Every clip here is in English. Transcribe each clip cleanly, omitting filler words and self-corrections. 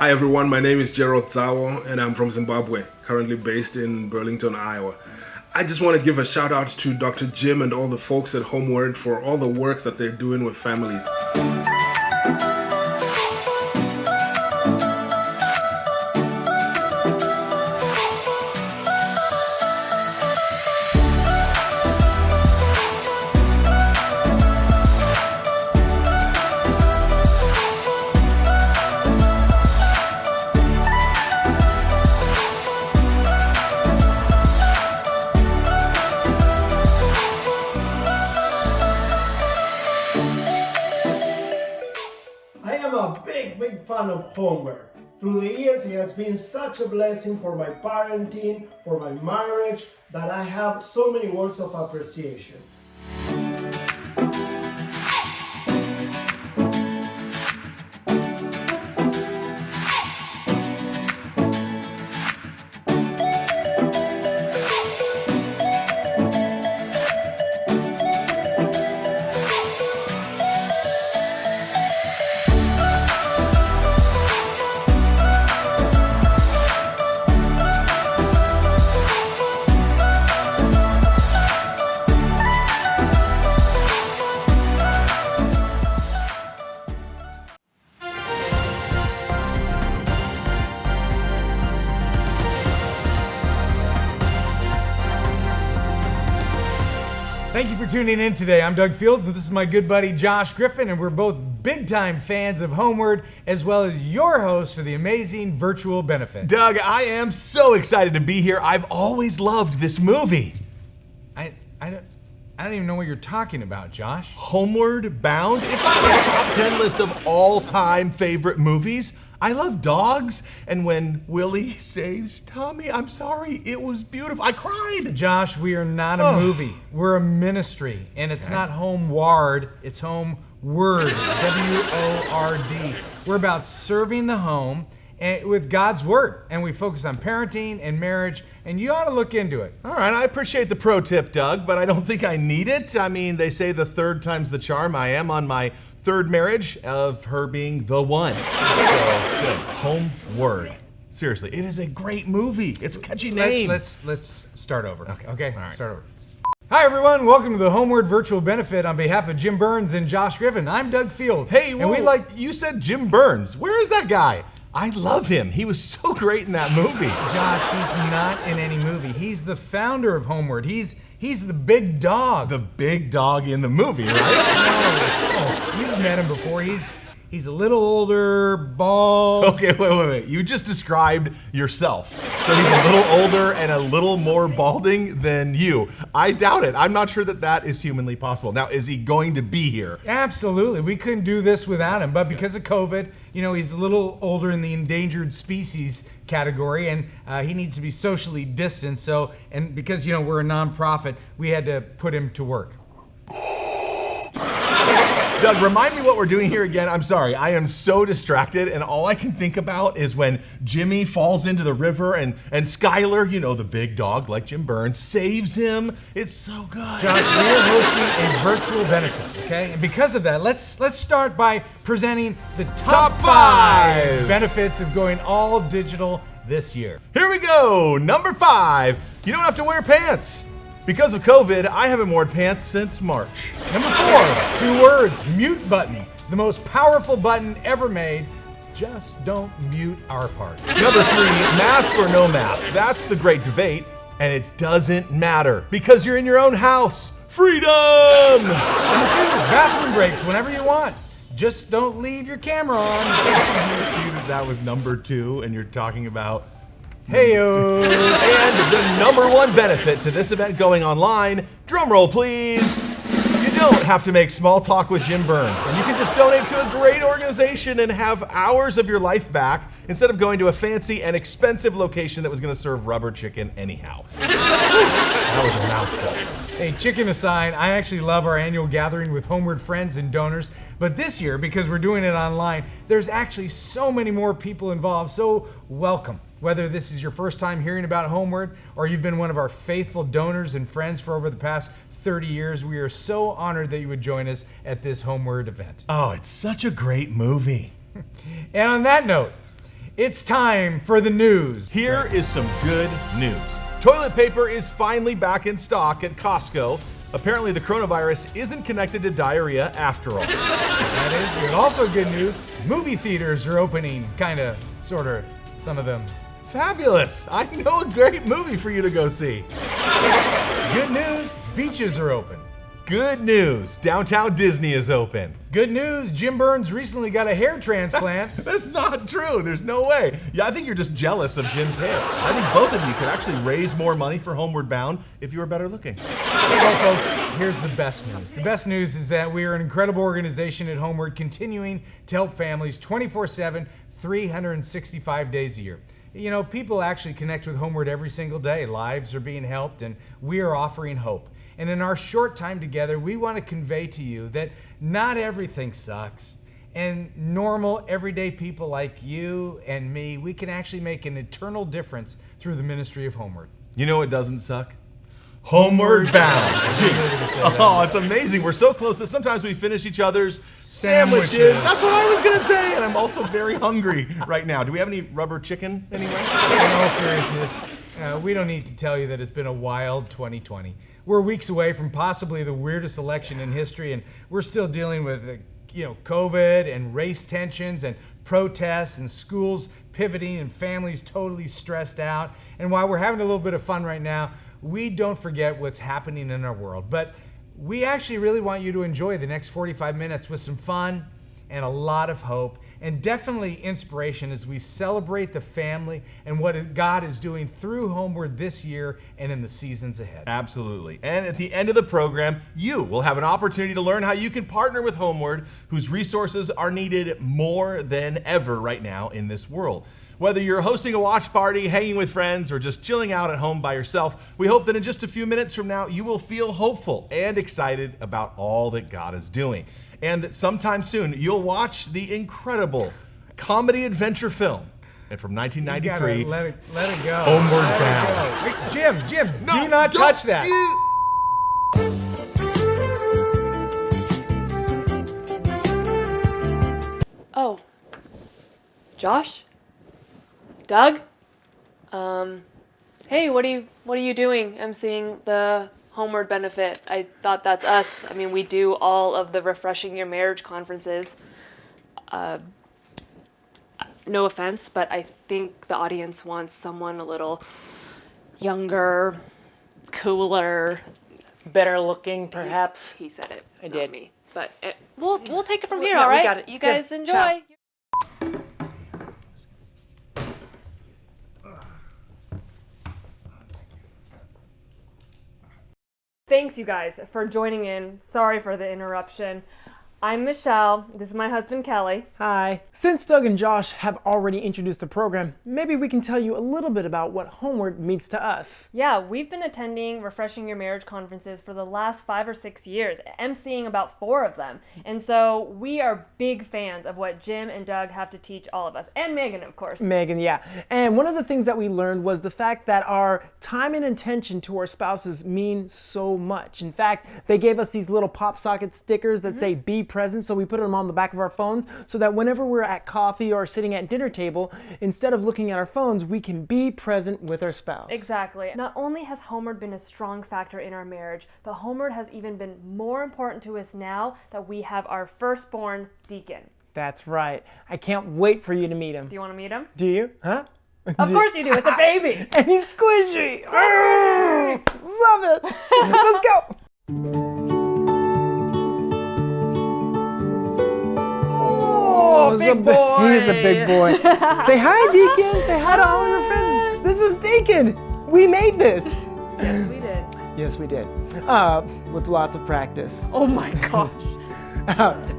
Hi everyone, my name is Gerald Zawo and I'm from Zimbabwe, currently based in Burlington, Iowa. I just want to give a shout out to Dr. Jim and all the folks at HomeWord for all the work that they're doing with families. I am a big fan of HomeWord. Through the years, it has been such a blessing for my parenting, for my marriage, that I have so many words of appreciation. Thank you for tuning in today. I'm Doug Fields, and this is my good buddy Josh Griffin, and we're both big-time fans of HomeWord, as well as your host for the amazing virtual benefit. Doug, I am so excited to be here. I've always loved this movie. I don't even know what you're talking about, Josh. Homeward Bound? It's on my top 10 list of all-time favorite movies. I love dogs, and when Willie saves Tommy, I'm sorry, it was beautiful. I cried. Josh, we are not a movie. We're a ministry, and it's not HomeWord, it's HomeWord, W-O-R-D. We're about serving the home and with God's Word, and we focus on parenting and marriage, and you ought to look into it. All right, I appreciate the pro tip, Doug, but I don't think I need it. I mean, they say the third time's the charm. I am on my third marriage of her being the one. So, good. HomeWord. Seriously, it is a great movie. It's a catchy name. Let's start over. Okay? All right. Start over. Hi everyone, welcome to the HomeWord Virtual Benefit. On behalf of Jim Burns and Josh Griffin, I'm Doug Fields. Hey, and you said Jim Burns. Where is that guy? I love him. He was so great in that movie. Josh, he's not in any movie. He's the founder of HomeWord. He's the big dog. The big dog in the movie, right? No, you've met him before. He's a little older, bald. Okay, wait. You just described yourself. So he's a little older and a little more balding than you. I doubt it. I'm not sure that is humanly possible. Now, is he going to be here? Absolutely. We couldn't do this without him. But because of COVID, he's a little older in the endangered species category, and he needs to be socially distanced. So, and because, we're a nonprofit, we had to put him to work. Doug, remind me what we're doing here again. I'm sorry, I am so distracted, and all I can think about is when Jimmy falls into the river and Skylar, the big dog like Jim Burns, saves him. It's so good. Josh, we are hosting a virtual benefit, okay? And because of that, let's start by presenting the top 5 benefits of going all digital this year. Here we go. Number 5, you don't have to wear pants. Because of COVID, I haven't worn pants since March. Number 4, 2 words, mute button. The most powerful button ever made. Just don't mute our part. Number 3, mask or no mask. That's the great debate, and it doesn't matter because you're in your own house. Freedom! Number 2, bathroom breaks whenever you want. Just don't leave your camera on. Did you see that was number 2 and you're talking about Hey-o. And the number 1 benefit to this event going online, drum roll please, you don't have to make small talk with Jim Burns, and you can just donate to a great organization and have hours of your life back instead of going to a fancy and expensive location that was gonna serve rubber chicken anyhow. That was a mouthful. Hey, chicken aside, I actually love our annual gathering with HomeWord friends and donors, but this year, because we're doing it online, there's actually so many more people involved, so welcome. Whether this is your first time hearing about HomeWord or you've been one of our faithful donors and friends for over the past 30 years, we are so honored that you would join us at this HomeWord event. Oh, it's such a great movie. And on that note, It's time for the news. Here is some good news. Toilet paper is finally back in stock at Costco. Apparently the coronavirus isn't connected to diarrhea after all. That is good. Also good news, movie theaters are opening, kinda, sorta, some of them. Fabulous. I know a great movie for you to go see. Good news, beaches are open. Good news, downtown Disney is open. Good news, Jim Burns recently got a hair transplant. That's not true. There's no way. Yeah, I think you're just jealous of Jim's hair. I think both of you could actually raise more money for Homeward Bound if you were better looking. Well, folks, here's the best news. The best news is that we are an incredible organization at Homeward, continuing to help families 24/7, 365 days a year. You know, people actually connect with Homeward every single day. Lives are being helped, and we are offering hope. And in our short time together, we want to convey to you that not everything sucks. And normal, everyday people like you and me, we can actually make an eternal difference through the ministry of Homeward. You know what doesn't suck? Homeward Bound. Jeez. Oh, it's amazing. We're so close that sometimes we finish each other's sandwiches. That's what I was going to say. And I'm also very hungry right now. Do we have any rubber chicken anywhere? In all seriousness, we don't need to tell you that it's been a wild 2020. We're weeks away from possibly the weirdest election in history, and we're still dealing with COVID and race tensions and protests and schools pivoting and families totally stressed out. And while we're having a little bit of fun right now, we don't forget what's happening in our world. But we actually really want you to enjoy the next 45 minutes with some fun and a lot of hope, and definitely inspiration as we celebrate the family and what God is doing through Homeward this year and in the seasons ahead. Absolutely. And at the end of the program, you will have an opportunity to learn how you can partner with Homeward, whose resources are needed more than ever right now in this world. Whether you're hosting a watch party, hanging with friends, or just chilling out at home by yourself, we hope that in just a few minutes from now, you will feel hopeful and excited about all that God is doing. And that sometime soon, you'll watch the incredible comedy adventure film. And from 1993, You gotta let it go. Homeward Let it Bound. go. Hey, Jim, No, do not don't touch that. Oh, Josh? Doug? Hey, what are you doing emceeing the Homeward benefit? I thought that's us. I mean, we do all of the Refreshing Your Marriage conferences. No offense, but I think the audience wants someone a little younger, cooler. Better looking, perhaps. He said it. I not did. Me. But we'll take it from here, Yeah, all we right? got it. You Good. guys enjoy. Ciao. Thanks, you guys, for joining in. Sorry for the interruption. I'm Michelle. This is my husband, Kelly. Hi. Since Doug and Josh have already introduced the program, maybe we can tell you a little bit about what Homeward means to us. Yeah, we've been attending Refreshing Your Marriage conferences for the last 5 or 6 years, emceeing about 4 of them. And so we are big fans of what Jim and Doug have to teach all of us, and Megan, of course. Megan, yeah. And one of the things that we learned was the fact that our time and attention to our spouses mean so much. In fact, they gave us these little pop socket stickers that say be present, so we put them on the back of our phones so that whenever we're at coffee or sitting at dinner table, instead of looking at our phones, we can be present with our spouse. Exactly. Not only has Homeward been a strong factor in our marriage, but Homeward has even been more important to us now that we have our firstborn, Deacon. That's right. I can't wait for you to meet him. Do you want to meet him? Do you? Huh? Of course you do. It's a baby. And he's squishy. Love it. Let's go. Oh, big boy. He is a big boy. Say hi, Deacon. Say hi to all of your friends. This is Deacon. We made this. Yes, we did. Yes, we did. With lots of practice. Oh my gosh.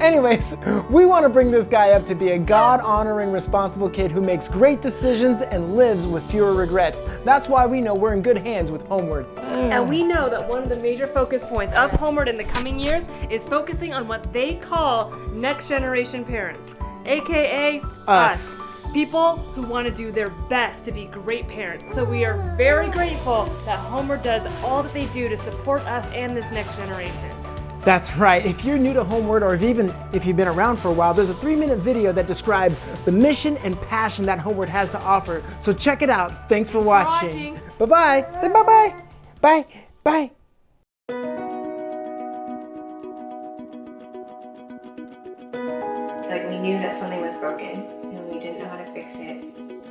Anyways, we want to bring this guy up to be a God-honoring, responsible kid who makes great decisions and lives with fewer regrets. That's why we know we're in good hands with Homeward. And we know that one of the major focus points of Homeward in the coming years is focusing on what they call next generation parents, aka us. People who want to do their best to be great parents. So we are very grateful that Homeward does all that they do to support us and this next generation. That's right. If you're new to HomeWord, or if you've been around for a while, there's a 3-minute video that describes the mission and passion that HomeWord has to offer. So check it out. Thanks for watching. Bye-bye. Say bye-bye. Bye. Bye. Like, we knew that something was broken and we didn't know how to fix it.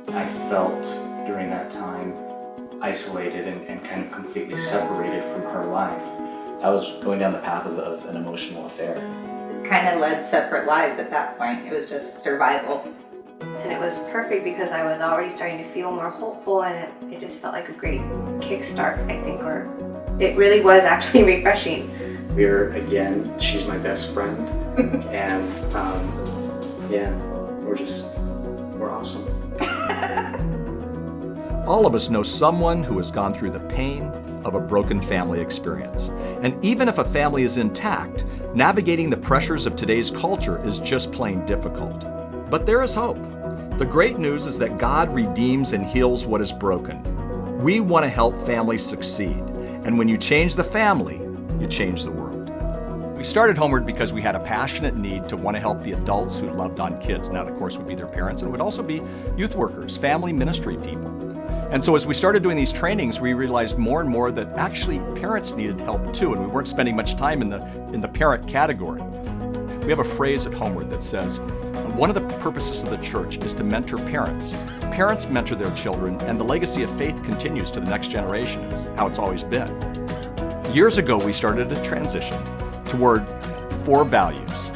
I felt during that time isolated and kind of completely separated from her life. I was going down the path of an emotional affair. Kind of led separate lives at that point. It was just survival. And it was perfect because I was already starting to feel more hopeful, and it just felt like a great kickstart, I think, or it really was actually refreshing. We're, again, she's my best friend, and yeah, we're awesome. All of us know someone who has gone through the pain of a broken family experience. And even if a family is intact, navigating the pressures of today's culture is just plain difficult. But there is hope. The great news is that God redeems and heals what is broken. We want to help families succeed. And when you change the family, you change the world. We started HomeWord because we had a passionate need to want to help the adults who loved on kids. Now, of course, would be their parents, and would also be youth workers, family ministry people. And so as we started doing these trainings, we realized more and more that actually parents needed help too, and we weren't spending much time in the parent category. We have a phrase at HomeWord that says, one of the purposes of the church is to mentor parents. Parents mentor their children, and the legacy of faith continues to the next generation. It's how it's always been. Years ago, we started a transition toward 4 values: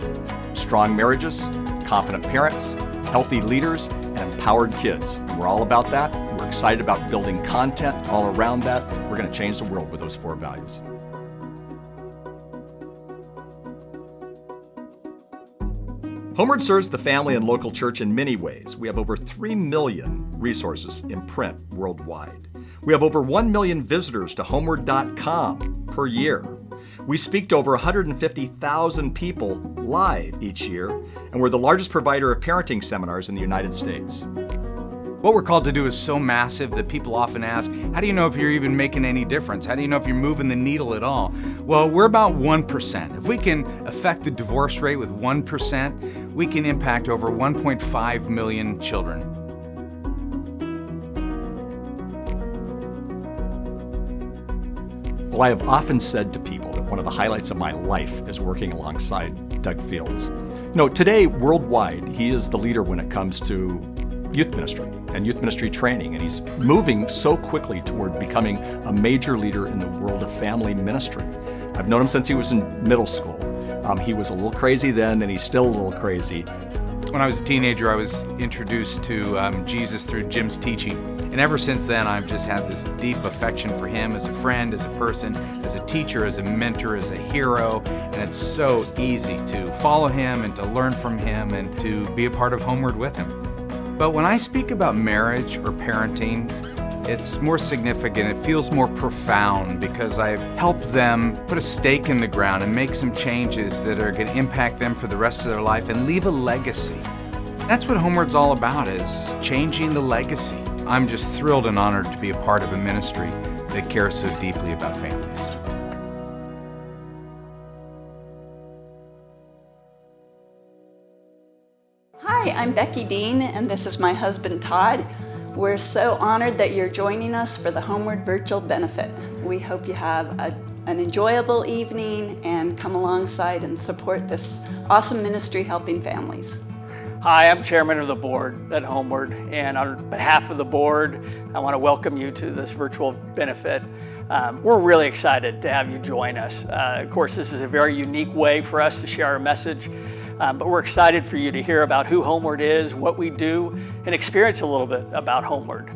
strong marriages, confident parents, healthy leaders, and empowered kids. And we're all about that. We're excited about building content all around that. We're going to change the world with those 4 values. HomeWord serves the family and local church in many ways. We have over 3 million resources in print worldwide. We have over 1 million visitors to HomeWord.com per year. We speak to over 150,000 people live each year, and we're the largest provider of parenting seminars in the United States. What we're called to do is so massive that people often ask, how do you know if you're even making any difference? How do you know if you're moving the needle at all? Well, we're about 1%. If we can affect the divorce rate with 1%, we can impact over 1.5 million children. Well, I have often said to people that one of the highlights of my life is working alongside Doug Fields. You know, today, worldwide, he is the leader when it comes to youth ministry and youth ministry training, and he's moving so quickly toward becoming a major leader in the world of family ministry. I've known him since he was in middle school. He was a little crazy then, and he's still a little crazy. When I was a teenager, I was introduced to Jesus through Jim's teaching. And ever since then, I've just had this deep affection for him as a friend, as a person, as a teacher, as a mentor, as a hero. And it's so easy to follow him and to learn from him and to be a part of HomeWord with him. But when I speak about marriage or parenting, it's more significant. It feels more profound because I've helped them put a stake in the ground and make some changes that are going to impact them for the rest of their life and leave a legacy. That's what HomeWord's all about, is changing the legacy. I'm just thrilled and honored to be a part of a ministry that cares so deeply about families. Hi, I'm Becky Dean, and this is my husband Todd. We're so honored that you're joining us for the HomeWord Virtual Benefit. We hope you have an enjoyable evening and come alongside and support this awesome ministry helping families. Hi, I'm chairman of the board at HomeWord, and on behalf of the board, I want to welcome you to this virtual benefit. We're really excited to have you join us. Of course, this is a very unique way for us to share our message, but we're excited for you to hear about who HomeWord is, what we do, and experience a little bit about HomeWord.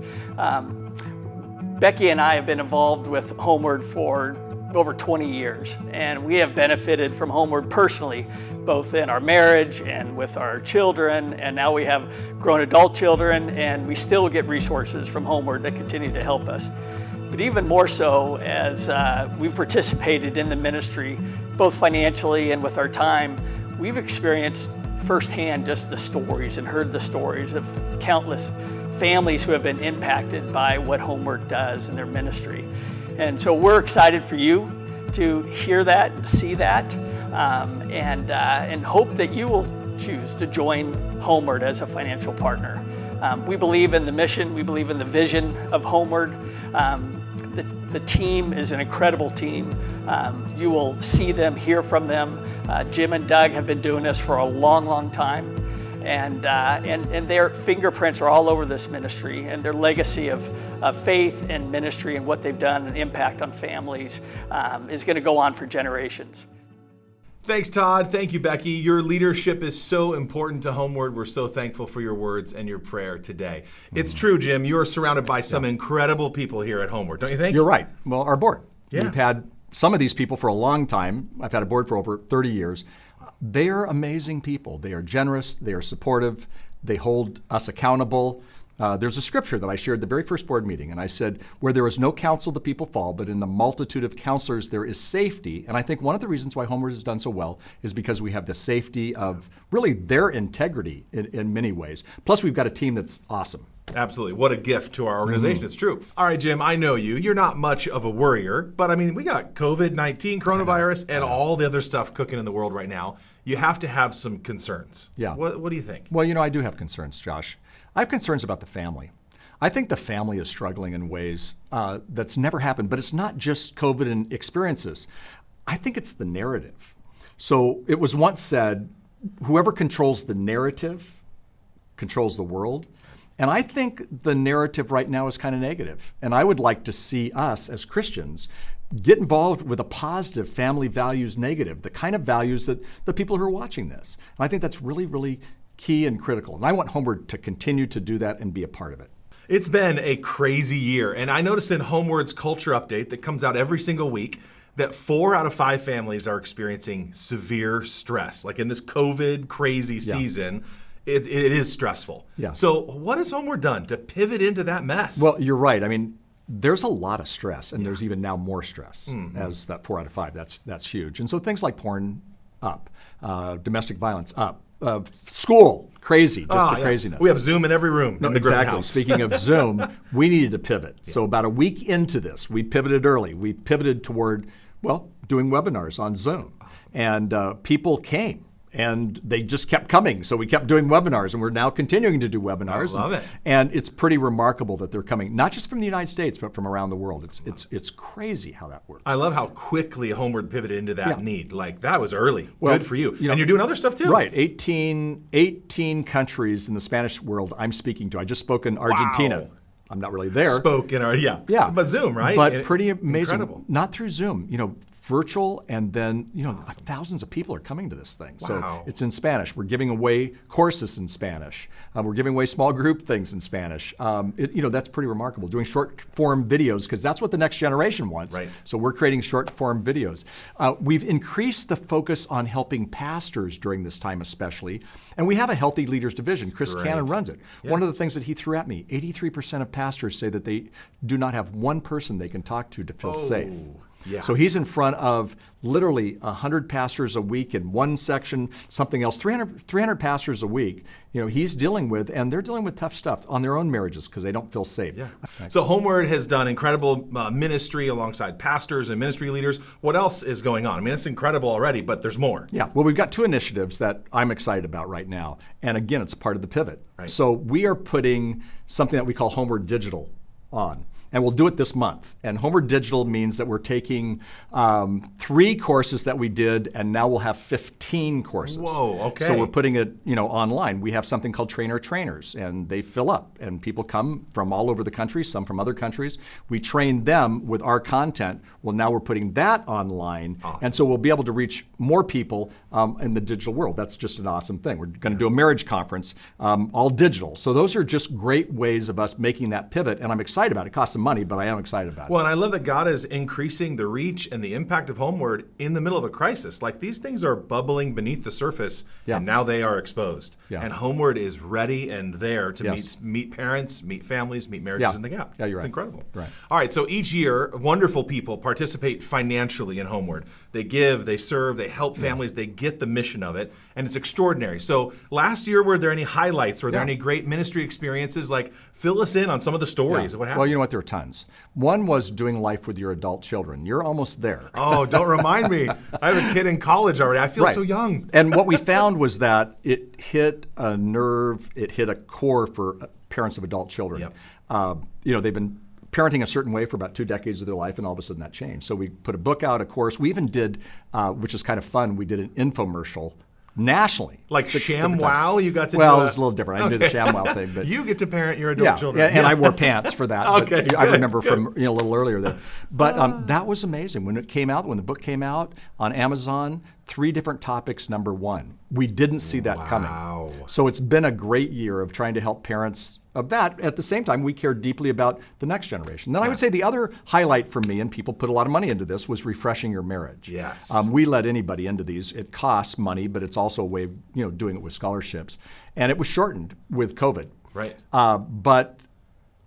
Becky and I have been involved with HomeWord for over 20 years, and we have benefited from HomeWord personally, both in our marriage and with our children, and now we have grown adult children, and we still get resources from HomeWord that continue to help us. But even more so, as we've participated in the ministry, both financially and with our time, we've experienced firsthand just the stories and heard the stories of countless families who have been impacted by what HomeWord does in their ministry. And so we're excited for you to hear that and see that. and hope that you will choose to join HomeWord as a financial partner. We believe in the mission, we believe in the vision of HomeWord. The team is an incredible team. You will see them, hear from them. Jim and Doug have been doing this for a long, long time. And their fingerprints are all over this ministry, and their legacy of faith and ministry and what they've done and impact on families is going to go on for generations. Thanks, Todd. Thank you, Becky. Your leadership is so important to HomeWord. We're so thankful for your words and your prayer today. It's true, Jim. You are surrounded by some incredible people here at HomeWord, don't you think? You're right. Well, our board. Yeah. We've had some of these people for a long time. I've had a board for over 30 years. They are amazing people. They are generous. They are supportive. They hold us accountable. There's a scripture that I shared at the very first board meeting, and I said, where there is no counsel, the people fall, but in the multitude of counselors, there is safety. And I think one of the reasons why HomeWord has done so well is because we have the safety of really their integrity in many ways. Plus, we've got a team that's awesome. Absolutely. What a gift to our organization. It's true. All right, Jim, I know you. You're not much of a worrier, but I mean, we got COVID-19, coronavirus, and all the other stuff cooking in the world right now. You have to have some concerns. Yeah. What do you think? Well, I do have concerns, Josh. I have concerns about the family. I think the family is struggling in ways that's never happened, but it's not just COVID and experiences. I think it's the narrative. So it was once said, whoever controls the narrative controls the world. And I think the narrative right now is kind of negative. And I would like to see us as Christians get involved with a positive family values negative, the kind of values that the people who are watching this. And I think that's really, really key and critical. And I want HomeWord to continue to do that and be a part of it. It's been a crazy year. And I noticed in HomeWord's Culture Update that comes out every single week that 4 out of 5 families are experiencing severe stress. Like in this COVID crazy season, it is stressful. Yeah. So what has HomeWord done to pivot into that mess? Well, you're right. I mean, there's a lot of stress, and there's even now more stress as that 4 out of 5. That's huge. And so things like porn up, domestic violence up, school crazy, just the craziness. We have Zoom in every room. No, in the exactly. House. Speaking of Zoom, we needed to pivot. Yeah. So about a week into this, we pivoted early. We pivoted toward, doing webinars on Zoom. Awesome. And people came. And they just kept coming. So we kept doing webinars, and we're now continuing to do webinars. I love it. And it's pretty remarkable that they're coming, not just from the United States, but from around the world. It's crazy how that works. I love how quickly HomeWord pivoted into that need. Like, that was early. Well, good for you. And you're doing other stuff too. Right. 18 countries in the Spanish world I'm speaking to. I just spoke in Argentina. Wow. I'm not really there. Spoke in our, Yeah. But Zoom, right? But pretty amazing. Incredible. Not through Zoom. Virtual, and then thousands of people are coming to this thing. Wow. So it's in Spanish. We're giving away courses in Spanish. We're giving away small group things in Spanish. That's pretty remarkable. Doing short form videos, because that's what the next generation wants. Right. So we're creating short form videos. We've increased the focus on helping pastors during this time especially, and we have a Healthy Leaders Division. Chris Cannon runs it. Yeah. One of the things that he threw at me, 83% of pastors say that they do not have one person they can talk to feel safe. Yeah. So he's in front of literally 100 pastors a week in one section, something else, 300 pastors a week. He's dealing with, and they're dealing with tough stuff on their own marriages because they don't feel safe. Yeah. So HomeWord has done incredible ministry alongside pastors and ministry leaders. What else is going on? I mean, it's incredible already, but there's more. Yeah. Well, we've got 2 initiatives that I'm excited about right now. And again, it's part of the pivot. Right. So we are putting something that we call HomeWord Digital on. And we'll do it this month. And HomeWord Digital means that we're taking 3 courses that we did, and now we'll have 15 courses. Whoa, okay. So we're putting it, online. We have something called Trainers, and they fill up. And people come from all over the country, some from other countries. We train them with our content. Well, now we're putting that online. Awesome. And so we'll be able to reach more people in the digital world. That's just an awesome thing. We're going to do a marriage conference, all digital. So those are just great ways of us making that pivot, and I'm excited about it. It costs some money, but I am excited about it. Well, and I love that God is increasing the reach and the impact of HomeWord in the middle of a crisis. Like, these things are bubbling beneath the surface, and now they are exposed. Yeah. And HomeWord is ready and there to meet parents, meet families, meet marriages in the gap. Yeah, you're right. It's incredible. Right. All right, so each year, wonderful people participate financially in HomeWord. They give, they serve, they help families, they get the mission of it, and it's extraordinary. So last year, were there any highlights? Were there any great ministry experiences? Like, fill us in on some of the stories of what happened. Yeah. Well, you know what? There are tons. One was doing life with your adult children. You're almost there. Oh, don't remind me. I have a kid in college already. I feel so young. And what we found was that it hit a nerve, it hit a core for parents of adult children. Yep. They've been parenting a certain way for about 2 decades of their life, and all of a sudden that changed. So we put a book out, a course. We even did, which is kind of fun, we did an infomercial nationally. Like ShamWow? You got to Well, do it was a little different. I didn't do the ShamWow thing. But you get to parent your adult children. And I wore pants for that. Okay, I remember from a little earlier there. But that was amazing. When it came out, when the book came out on Amazon, 3 different topics, #1. We didn't see that coming. So it's been a great year of trying to help parents of that. At the same time, we care deeply about the next generation. Then I would say the other highlight for me, and people put a lot of money into this, was refreshing your marriage. Yes. We let anybody into these. It costs money, but it's also a way of doing it with scholarships. And it was shortened with COVID. Right. But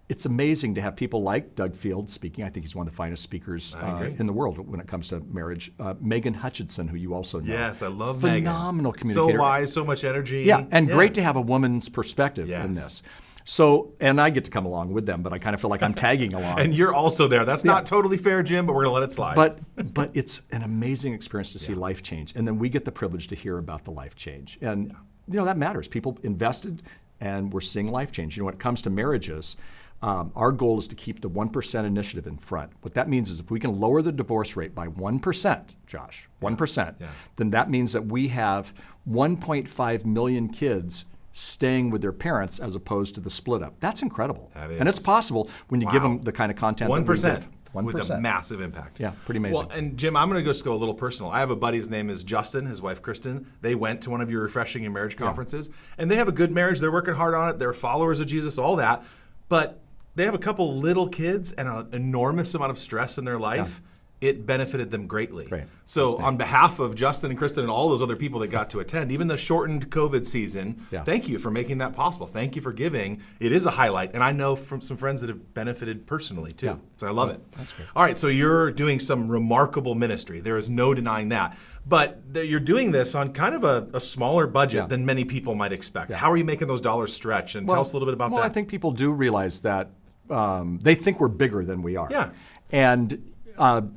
it's amazing to have people like Doug Field speaking. I think he's one of the finest speakers in the world when it comes to marriage. Megan Hutchinson, who you also know. Yes, I love Megan. Phenomenal communicator. So wise, so much energy. Yeah, and great to have a woman's perspective in this. So, and I get to come along with them, but I kind of feel like I'm tagging along. And you're also there. That's not totally fair, Jim, but we're going to let it slide. But it's an amazing experience to see life change. And then we get the privilege to hear about the life change. And, that matters. People invested, and we're seeing life change. When it comes to marriages, our goal is to keep the 1% initiative in front. What that means is if we can lower the divorce rate by 1%, Josh, 1%, then that means that we have 1.5 million kids staying with their parents as opposed to the split up. That's incredible. That is. And it's possible when you give them the kind of content 1%. that we give. 1%. With a massive impact. Yeah, pretty amazing. Well, and Jim, I'm going to just go a little personal. I have a buddy, his name is Justin, his wife Kristen. They went to one of your Refreshing Your Marriage conferences, and they have a good marriage. They're working hard on it. They're followers of Jesus, all that. But they have a couple little kids and an enormous amount of stress in their life. It benefited them greatly. Great. So on behalf of Justin and Kristen and all those other people that got to attend, even the shortened COVID season, thank you for making that possible. Thank you for giving. It is a highlight. And I know from some friends that have benefited personally too. Yeah. So I love it. That's great. All right, so you're doing some remarkable ministry. There is no denying that. But you're doing this on kind of a smaller budget than many people might expect. How are you making those dollars stretch? And tell us a little bit about that. Well, I think people do realize that they think we're bigger than we are. Yeah. And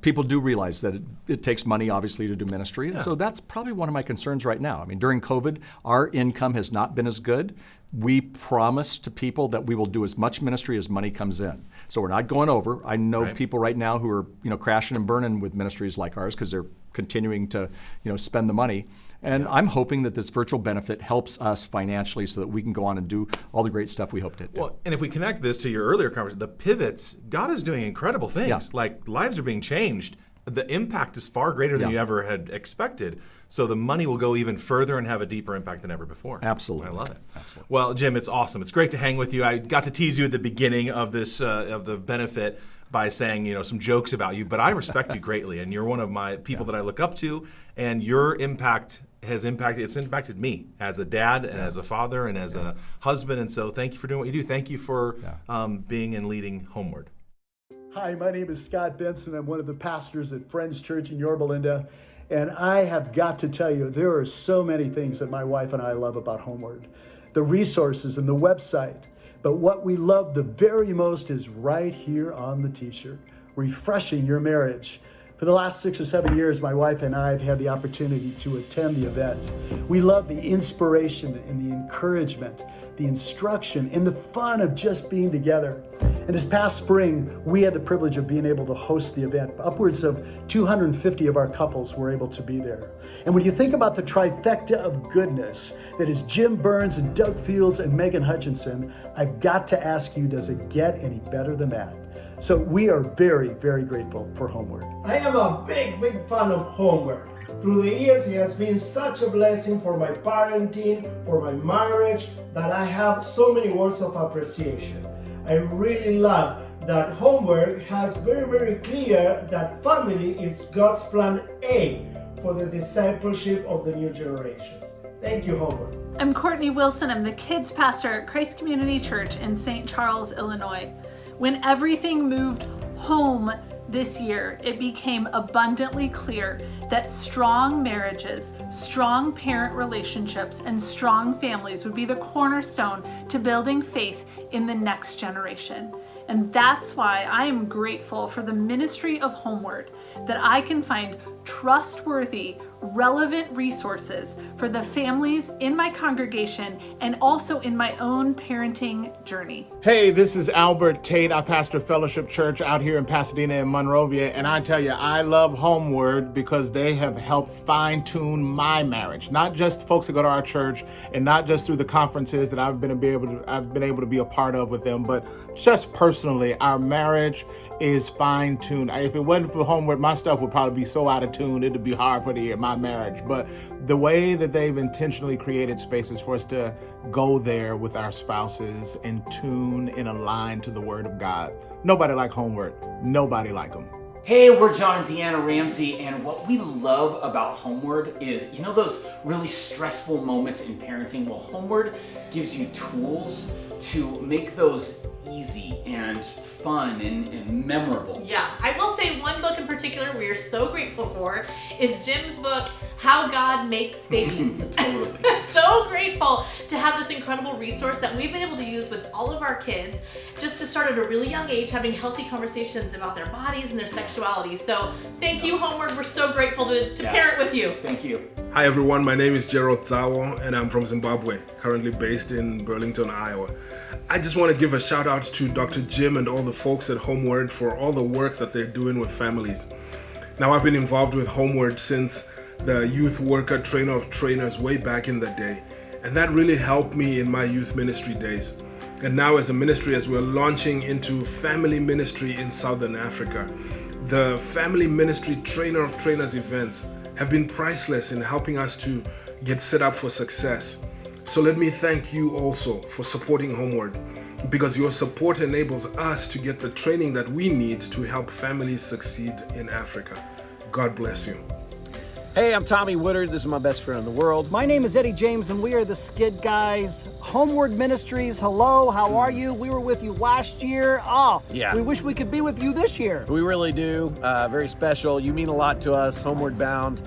people do realize that it takes money, obviously, to do ministry. And so that's probably one of my concerns right now. I mean, during COVID, our income has not been as good. We promise to people that we will do as much ministry as money comes in. So we're not going over. I know people right now who are, crashing and burning with ministries like ours because they're continuing to, spend the money. And I'm hoping that this virtual benefit helps us financially so that we can go on and do all the great stuff we hope to do. Well, and if we connect this to your earlier conversation, the pivots, God is doing incredible things. Yeah. Like lives are being changed. The impact is far greater than you ever had expected. So the money will go even further and have a deeper impact than ever before. Absolutely. I love it. Absolutely. Well, Jim, it's awesome. It's great to hang with you. I got to tease you at the beginning of this, of the benefit by saying, some jokes about you, but I respect you greatly, and you're one of my people that I look up to, and your impact it's impacted me as a dad and as a father and as a husband, and so thank you for doing what you do. Thank you for being and leading HomeWord. Hi, my name is Scott Benson. I'm one of the pastors at Friends Church in Yorba Linda, and I have got to tell you, there are so many things that my wife and I love about HomeWord. The resources and the website. But what we love the very most is right here on the t-shirt, Refreshing Your Marriage. For the last 6 or 7 years, my wife and I have had the opportunity to attend the event. We love the inspiration and the encouragement, the instruction, and the fun of just being together. And this past spring, we had the privilege of being able to host the event. Upwards of 250 of our couples were able to be there. And when you think about the trifecta of goodness that is Jim Burns and Doug Fields and Megan Hutchinson, I've got to ask you, does it get any better than that? So we are very, very grateful for HomeWord. I am a big fan of HomeWord. Through the years, it has been such a blessing for my parenting, for my marriage, that I have so many words of appreciation. I really love that HomeWord has very, very clear that family is God's plan A for the discipleship of the new generations. Thank you, HomeWord. I'm Courtney Wilson. I'm the kids pastor at Christ Community Church in St. Charles, Illinois. When everything moved home, this year, it became abundantly clear that strong marriages, strong parent relationships, and strong families would be the cornerstone to building faith in the next generation. And that's why I am grateful for the ministry of HomeWord, that I can find trustworthy, relevant resources for the families in my congregation and also in my own parenting journey. Hey, this is Albert Tate. I pastor Fellowship Church out here in Pasadena and Monrovia, and I tell you, I love HomeWord because they have helped fine-tune my marriage. Not just folks that go to our church, and not just through the conferences that I've been able to be a part of with them, but just personally, our marriage is fine-tuned. If it wasn't for HomeWord, my stuff would probably be so out of tune, it'd be hard for my marriage. But the way that they've intentionally created spaces for us to go there with our spouses and tune and align to the Word of God. Nobody like HomeWord. Nobody like them. Hey, we're John and Deanna Ramsey, and what we love about HomeWord is, you know those really stressful moments in parenting? Well, HomeWord gives you tools to make those easy and fun and memorable. Yeah, I will say one book in particular we are so grateful for is Jim's book, How God Makes Babies. Totally. So grateful to have this incredible resource that we've been able to use with all of our kids just to start at a really young age having healthy conversations about their bodies and their sexuality. So thank you, HomeWord. We're so grateful to parent with you. Thank you. Hi everyone, my name is Gerald Zawo and I'm from Zimbabwe, currently based in Burlington, Iowa. I just want to give a shout out to Dr. Jim and all the folks at HomeWord for all the work that they're doing with families. Now, I've been involved with HomeWord since the youth worker trainer of trainers way back in the day, and that really helped me in my youth ministry days. And now as a ministry, as we're launching into family ministry in Southern Africa, the family ministry trainer of trainers events have been priceless in helping us to get set up for success. So let me thank you also for supporting HomeWord, because your support enables us to get the training that we need to help families succeed in Africa. God bless you. Hey, I'm Tommy Woodard. This is my best friend in the world. My name is Eddie James, and we are the Skid Guys. HomeWord Ministries, hello, how are you? We were with you last year. Yeah. We wish we could be with you this year. We really do. Very special. You mean a lot to us, HomeWord Bound.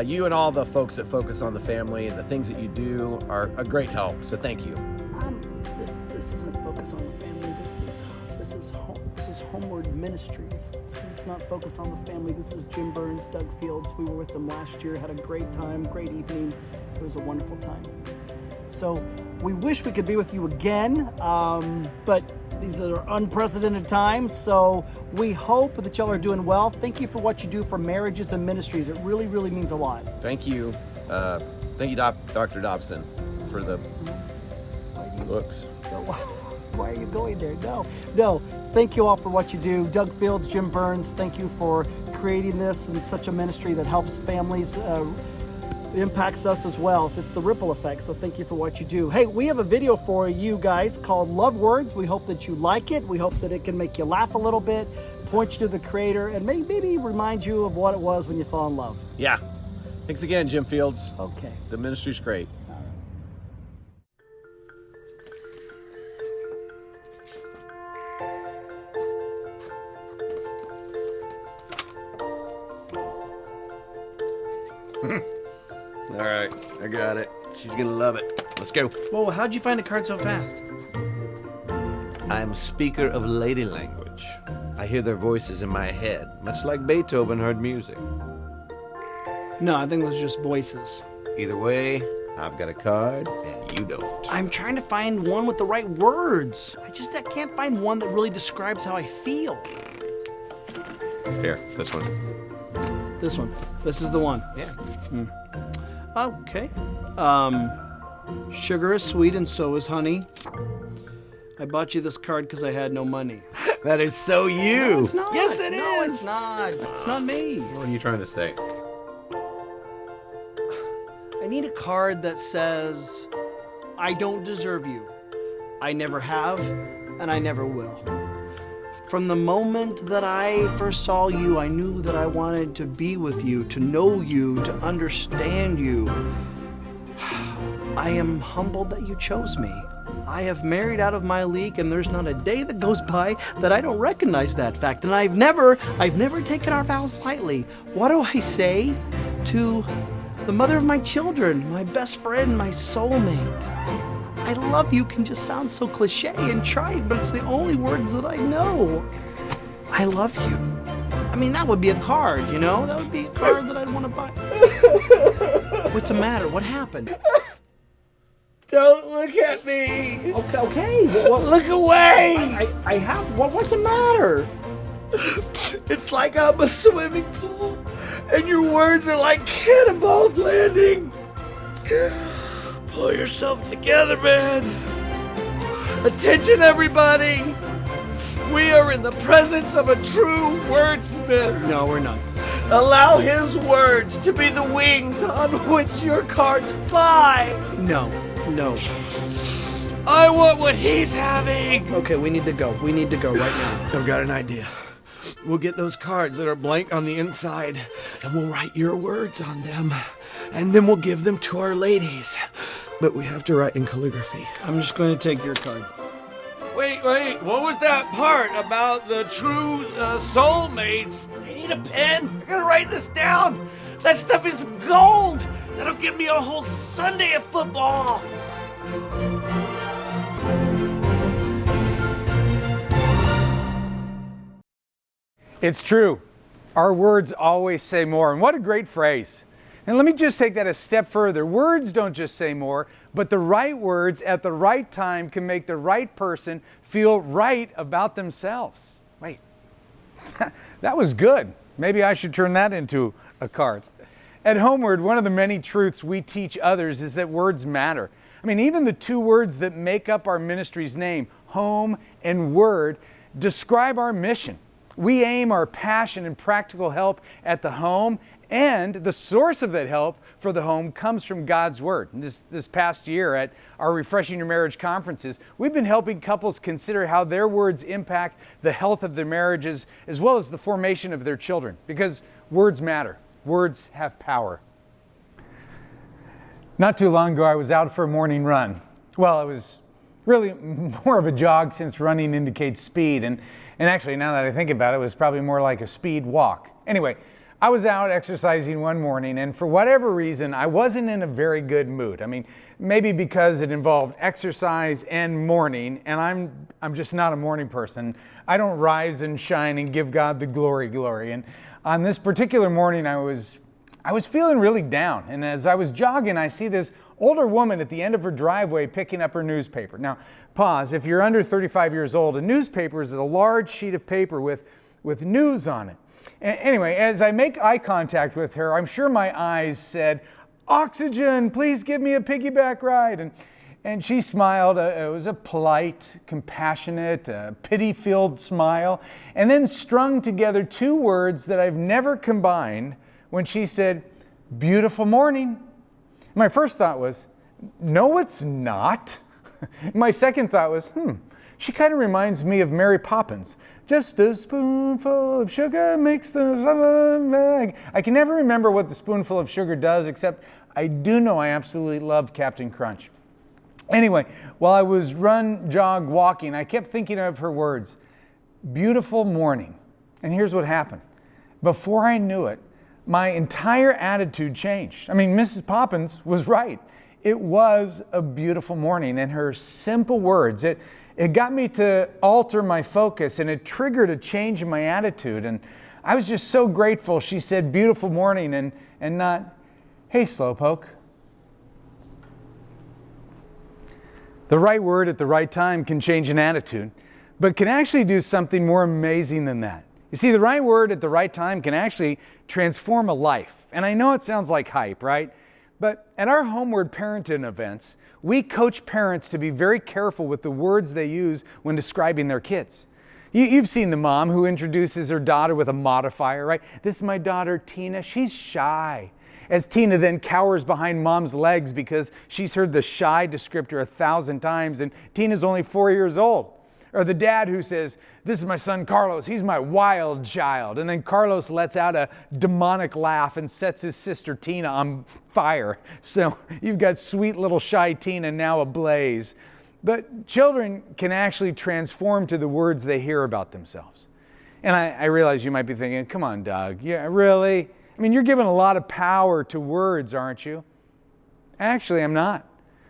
You and all the folks that focus on the family and the things that you do are a great help, so thank you. This isn't Focus on the Family. This is HomeWord Ministries. It's not Focus on the Family. This is Jim Burns, Doug Fields. We were with them last year, had a great time, great evening. It was a wonderful time. So we wish we could be with you again, but these are unprecedented times, so we hope that y'all are doing well. Thank you for what you do for marriages and ministries. It really, really means a lot. Thank you. Thank you, Dr. Dobson, for the books. Why are you going there? No. Thank you all for what you do. Doug Fields, Jim Burns, thank you for creating this and such a ministry that helps families, impacts us as well. It's the ripple effect, so thank you for what you do. Hey, we have a video for you guys called Love Words. We hope that you like it. We hope that it can make you laugh a little bit, point you to the Creator, and maybe remind you of what it was when you fell in love. Yeah. Thanks again, Jim Fields. Okay. The ministry's great. All right, I got it. She's gonna love it. Let's go. Whoa, how'd you find a card so fast? I'm a speaker of lady language. I hear their voices in my head, much like Beethoven heard music. No, I think those are just voices. Either way, I've got a card and you don't. I'm trying to find one with the right words. I can't find one that really describes how I feel. Here, this one. This one. This is the one. Yeah. Okay. Sugar is sweet and so is honey. I bought you this card because I had no money. That is so you. No, it's not. Yes, it No, is. it's not. It's not me. What are you trying to say? I need a card that says, I don't deserve you. I never have, and I never will. From the moment that I first saw you, I knew that I wanted to be with you, to know you, to understand you. I am humbled that you chose me. I have married out of my league, and there's not a day that goes by that I don't recognize that fact. And I've never taken our vows lightly. What do I say to the mother of my children, my best friend, my soulmate? I love you can just sound so cliche and trite, but it's the only words that I know. I love you. I mean, that would be a card, you know? That would be a card that I'd want to buy. What's the matter? What happened? Don't look at me. Okay. Look away. I have. What's the matter? It's like I'm a swimming pool, and your words are like cannonballs landing. Pull yourself together, man. Attention, everybody. We are in the presence of a true wordsmith. No, we're not. Allow his words to be the wings on which your cards fly. No. I want what he's having. Okay, we need to go. We need to go right now. I've got an idea. We'll get those cards that are blank on the inside, and we'll write your words on them, and then we'll give them to our ladies. But we have to write in calligraphy. I'm just going to take your card. Wait, what was that part about the true soulmates? I need a pen. I gotta write this down. That stuff is gold. That'll give me a whole Sunday of football. It's true. Our words always say more, and what a great phrase. And let me just take that a step further. Words don't just say more, but the right words at the right time can make the right person feel right about themselves. Wait, that was good. Maybe I should turn that into a card. At HomeWord, one of the many truths we teach others is that words matter. I mean, even the two words that make up our ministry's name, home and word, describe our mission. We aim our passion and practical help at the home, and the source of that help for the home comes from God's Word. And this past year at our Refreshing Your Marriage conferences, we've been helping couples consider how their words impact the health of their marriages as well as the formation of their children. Because words matter. Words have power. Not too long ago, I was out for a morning run. Well, it was really more of a jog since running indicates speed. And actually, now that I think about it, it was probably more like a speed walk. Anyway, I was out exercising one morning, and for whatever reason, I wasn't in a very good mood. I mean, maybe because it involved exercise and morning, and I'm just not a morning person. I don't rise and shine and give God the glory. And on this particular morning, I was feeling really down. And as I was jogging, I see this older woman at the end of her driveway picking up her newspaper. Now, pause. If you're under 35 years old, a newspaper is a large sheet of paper with news on it. Anyway, as I make eye contact with her, I'm sure my eyes said, "Oxygen, please give me a piggyback ride." And she smiled. It was a polite, compassionate, pity-filled smile, and then strung together two words that I've never combined when she said, "Beautiful morning." My first thought was, no, it's not. My second thought was, she kind of reminds me of Mary Poppins. Just a spoonful of sugar makes the... I can never remember what the spoonful of sugar does, except I do know I absolutely love Captain Crunch. Anyway, while I was walking, I kept thinking of her words, beautiful morning. And here's what happened. Before I knew it, my entire attitude changed. I mean, Mrs. Poppins was right. It was a beautiful morning, and her simple words, it got me to alter my focus, and it triggered a change in my attitude. And I was just so grateful she said beautiful morning and not, hey, slowpoke. The right word at the right time can change an attitude, but can actually do something more amazing than that. You see, the right word at the right time can actually transform a life. And I know it sounds like hype, right? But at our HomeWord parenting events, we coach parents to be very careful with the words they use when describing their kids. You've seen the mom who introduces her daughter with a modifier, right? This is my daughter, Tina. She's shy. As Tina then cowers behind mom's legs because she's heard the shy descriptor 1,000 times and Tina's only 4 years old. Or the dad who says, this is my son Carlos, he's my wild child. And then Carlos lets out a demonic laugh and sets his sister Tina on fire. So you've got sweet little shy Tina now ablaze. But children can actually transform to the words they hear about themselves. And I realize you might be thinking, come on, Doug, yeah, really? I mean, you're giving a lot of power to words, aren't you? Actually, I'm not.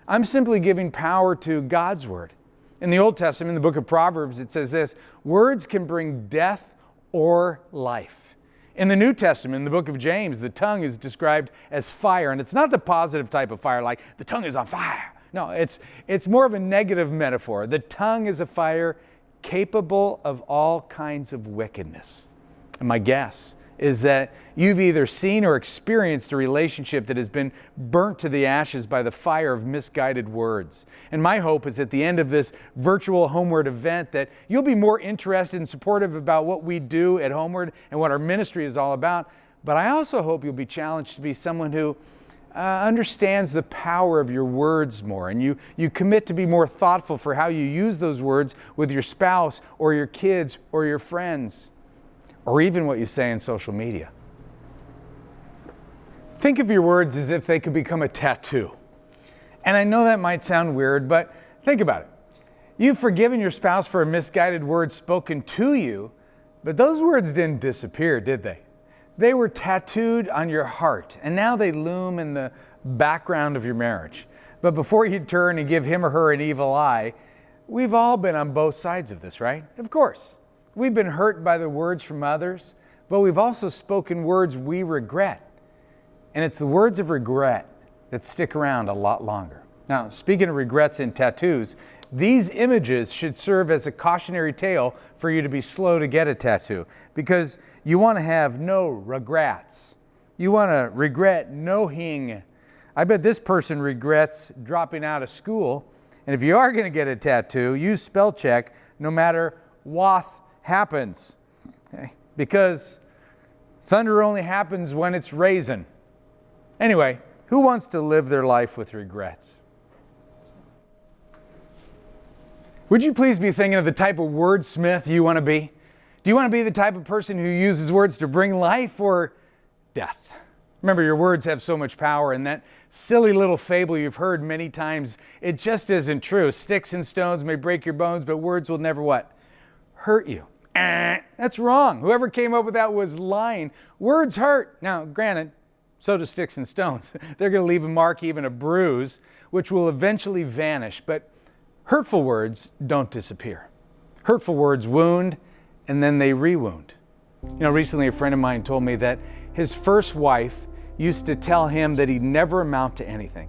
I'm simply giving power to God's Word. In the Old Testament, in the book of Proverbs, it says this: words can bring death or life. In the New Testament, in the book of James, the tongue is described as fire, and it's not the positive type of fire, like the tongue is on fire. No, it's more of a negative metaphor. The tongue is a fire capable of all kinds of wickedness. And my guess is that you've either seen or experienced a relationship that has been burnt to the ashes by the fire of misguided words. And my hope is at the end of this virtual HomeWord event that you'll be more interested and supportive about what we do at HomeWord and what our ministry is all about. But I also hope you'll be challenged to be someone who understands the power of your words more, and you commit to be more thoughtful for how you use those words with your spouse or your kids or your friends, or even what you say in social media. Think of your words as if they could become a tattoo. And I know that might sound weird, but think about it. You've forgiven your spouse for a misguided word spoken to you, but those words didn't disappear, did they? They were tattooed on your heart, and now they loom in the background of your marriage. But before you turn and give him or her an evil eye, we've all been on both sides of this, right? Of course. We've been hurt by the words from others, but we've also spoken words we regret. And it's the words of regret that stick around a lot longer. Now, speaking of regrets and tattoos, these images should serve as a cautionary tale for you to be slow to get a tattoo, because you want to have no regrets. You want to regret no hing. I bet this person regrets dropping out of school. And if you are going to get a tattoo, use spell check no matter what happens. Okay? Because thunder only happens when it's raisin. Anyway, who wants to live their life with regrets? Would you please be thinking of the type of wordsmith you want to be? Do you want to be the type of person who uses words to bring life or death? Remember, your words have so much power, and that silly little fable you've heard many times, it just isn't true. Sticks and stones may break your bones, but words will never what? Hurt you. That's wrong. Whoever came up with that was lying. Words hurt. Now, granted, so do sticks and stones. They're going to leave a mark, even a bruise, which will eventually vanish. But hurtful words don't disappear. Hurtful words wound, and then they rewound. You know, recently a friend of mine told me that his first wife used to tell him that he'd never amount to anything.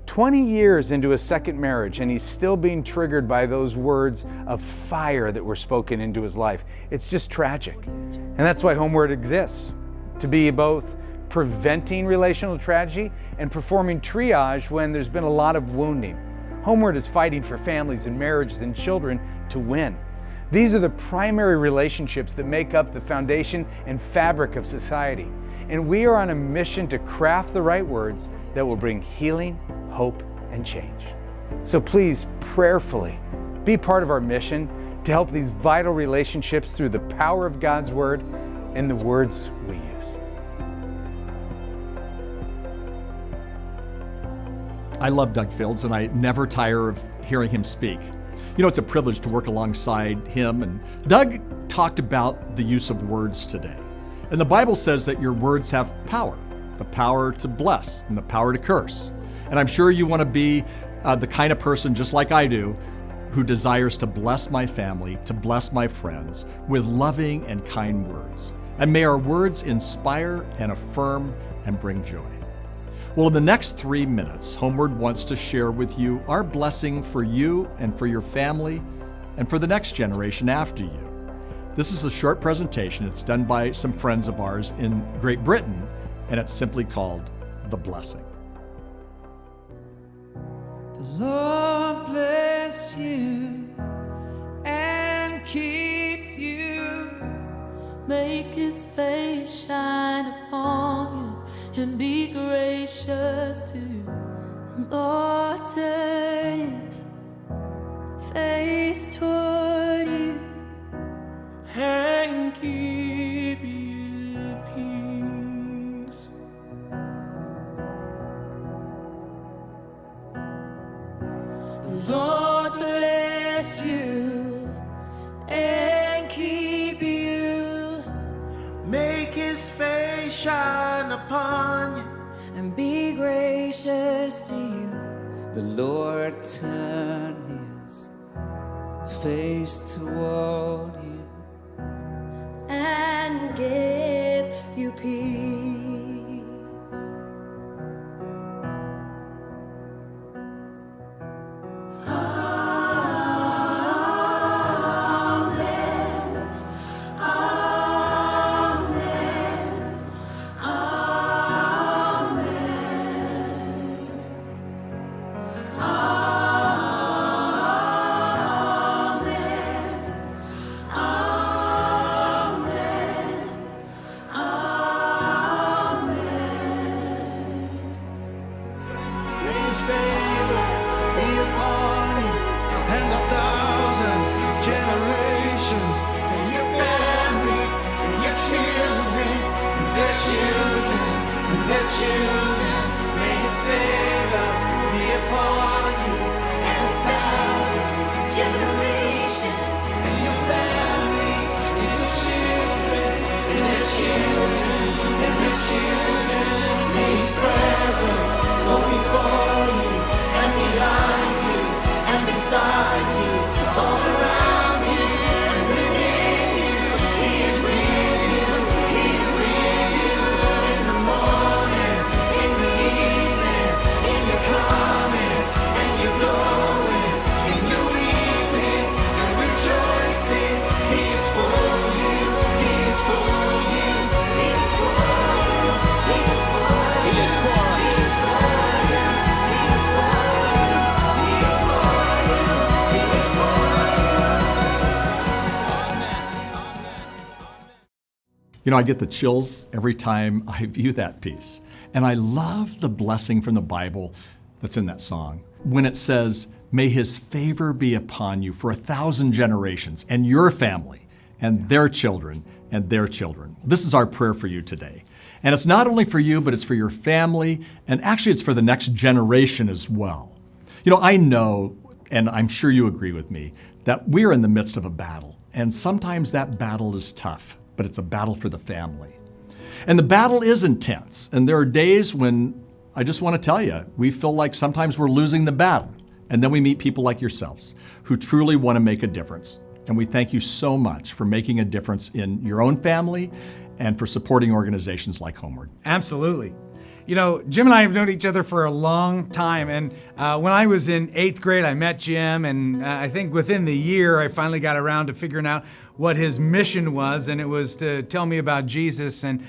20 years into his second marriage, and he's still being triggered by those words of fire that were spoken into his life. It's just tragic. And that's why HomeWord exists, to be both preventing relational tragedy and performing triage when there's been a lot of wounding. HomeWord is fighting for families and marriages and children to win. These are the primary relationships that make up the foundation and fabric of society. And we are on a mission to craft the right words that will bring healing, hope, and change. So please, prayerfully, be part of our mission to help these vital relationships through the power of God's Word and the words we use. I love Doug Fields, and I never tire of hearing him speak. You know, it's a privilege to work alongside him, and Doug talked about the use of words today. And the Bible says that your words have power, the power to bless and the power to curse. And I'm sure you want to be the kind of person, just like I do, who desires to bless my family, to bless my friends with loving and kind words. And may our words inspire and affirm and bring joy. Well, in the next 3 minutes, HomeWord wants to share with you our blessing for you and for your family and for the next generation after you. This is a short presentation. It's done by some friends of ours in Great Britain, and it's simply called The Blessing. The Lord bless you and keep you. Make His face shine upon you and be gracious to you. The Lord turn His face toward you and give you peace. The Lord upon you and be gracious to you. The Lord turn his face toward you and give you peace. You know, I get the chills every time I view that piece. And I love the blessing from the Bible that's in that song. When it says, may his favor be upon you for 1,000 generations and your family and their children and their children. This is our prayer for you today. And it's not only for you, but it's for your family. And actually it's for the next generation as well. You know, I know, and I'm sure you agree with me, that we're in the midst of a battle. And sometimes that battle is tough, but it's a battle for the family. And the battle is intense. And there are days when I just want to tell you, we feel like sometimes we're losing the battle. And then we meet people like yourselves who truly want to make a difference. And we thank you so much for making a difference in your own family and for supporting organizations like HomeWord. Absolutely. You know, Jim and I have known each other for a long time. And when I was in 8th grade, I met Jim. And I think within the year, I finally got around to figuring out what his mission was. And it was to tell me about Jesus. And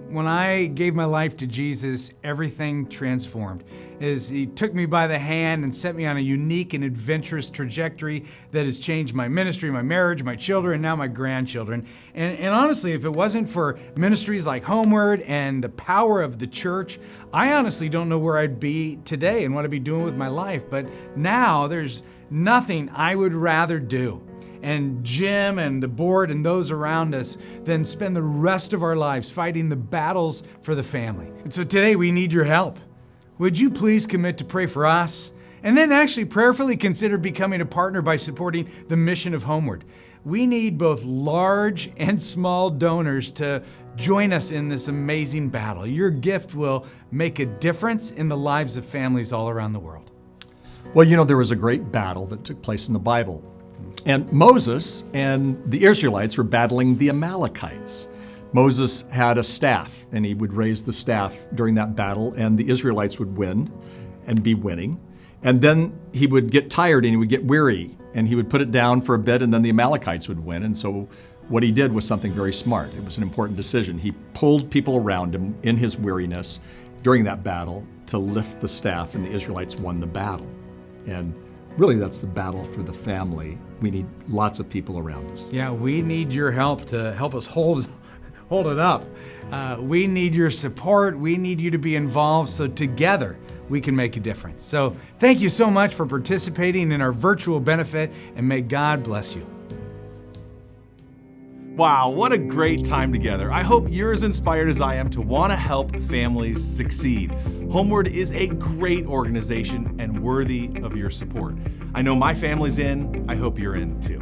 when I gave my life to Jesus, everything transformed. He took me by the hand and set me on a unique and adventurous trajectory that has changed my ministry, my marriage, my children, and now my grandchildren. And honestly, if it wasn't for ministries like HomeWord and the power of the church, I honestly don't know where I'd be today and what I'd be doing with my life. But now there's nothing I would rather do, and Jim and the board and those around us, than spend the rest of our lives fighting the battles for the family. And so today we need your help. Would you please commit to pray for us, and then actually prayerfully consider becoming a partner by supporting the mission of HomeWord? We need both large and small donors to join us in this amazing battle. Your gift will make a difference in the lives of families all around the world. Well, you know, there was a great battle that took place in the Bible. And Moses and the Israelites were battling the Amalekites. Moses had a staff, and he would raise the staff during that battle, and the Israelites would win and be winning. And then he would get tired and he would get weary, and he would put it down for a bit, and then the Amalekites would win. And so what he did was something very smart. It was an important decision. He pulled people around him in his weariness during that battle to lift the staff, and the Israelites won the battle. And really, that's the battle for the family. We need lots of people around us. Yeah, we need your help to help us hold it up. We need your support. We need you to be involved so together we can make a difference. So thank you so much for participating in our virtual benefit, and may God bless you. Wow, what a great time together. I hope you're as inspired as I am to want to help families succeed. HomeWord is a great organization and worthy of your support. I know my family's in. I hope you're in too.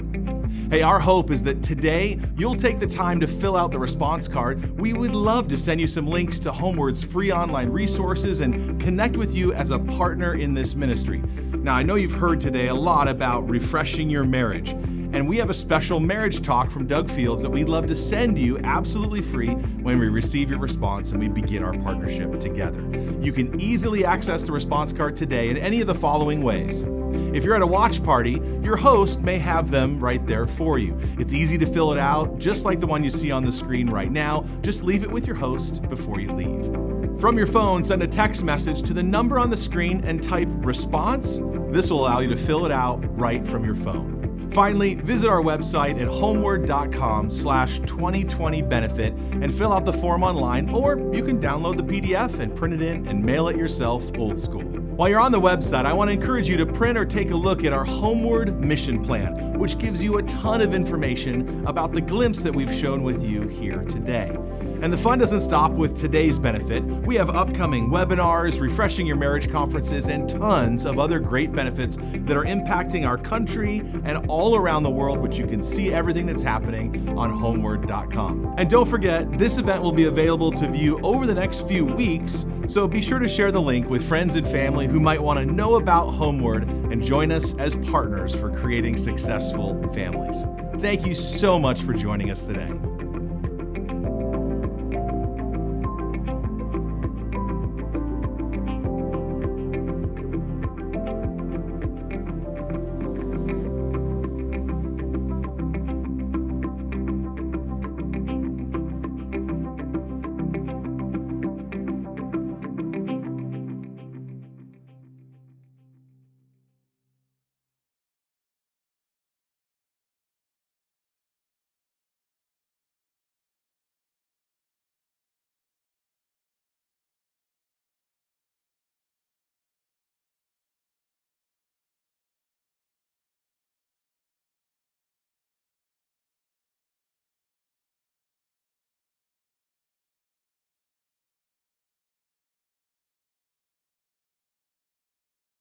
Hey, our hope is that today you'll take the time to fill out the response card. We would love to send you some links to HomeWord's free online resources and connect with you as a partner in this ministry. Now, I know you've heard today a lot about refreshing your marriage, and we have a special marriage talk from Doug Fields that we'd love to send you absolutely free when we receive your response and we begin our partnership together. You can easily access the response card today in any of the following ways. If you're at a watch party, your host may have them right there for you. It's easy to fill it out, just like the one you see on the screen right now. Just leave it with your host before you leave. From your phone, send a text message to the number on the screen and type response. This will allow you to fill it out right from your phone. Finally, visit our website at homeword.com/2020benefit and fill out the form online, or you can download the PDF and print it in and mail it yourself old school. While you're on the website, I want to encourage you to print or take a look at our HomeWord mission plan, which gives you a ton of information about the glimpse that we've shown with you here today. And the fun doesn't stop with today's benefit. We have upcoming webinars, refreshing your marriage conferences, and tons of other great benefits that are impacting our country and all around the world, which you can see everything that's happening on homeword.com. And don't forget, this event will be available to view over the next few weeks, so be sure to share the link with friends and family who might want to know about HomeWord and join us as partners for creating successful families. Thank you so much for joining us today.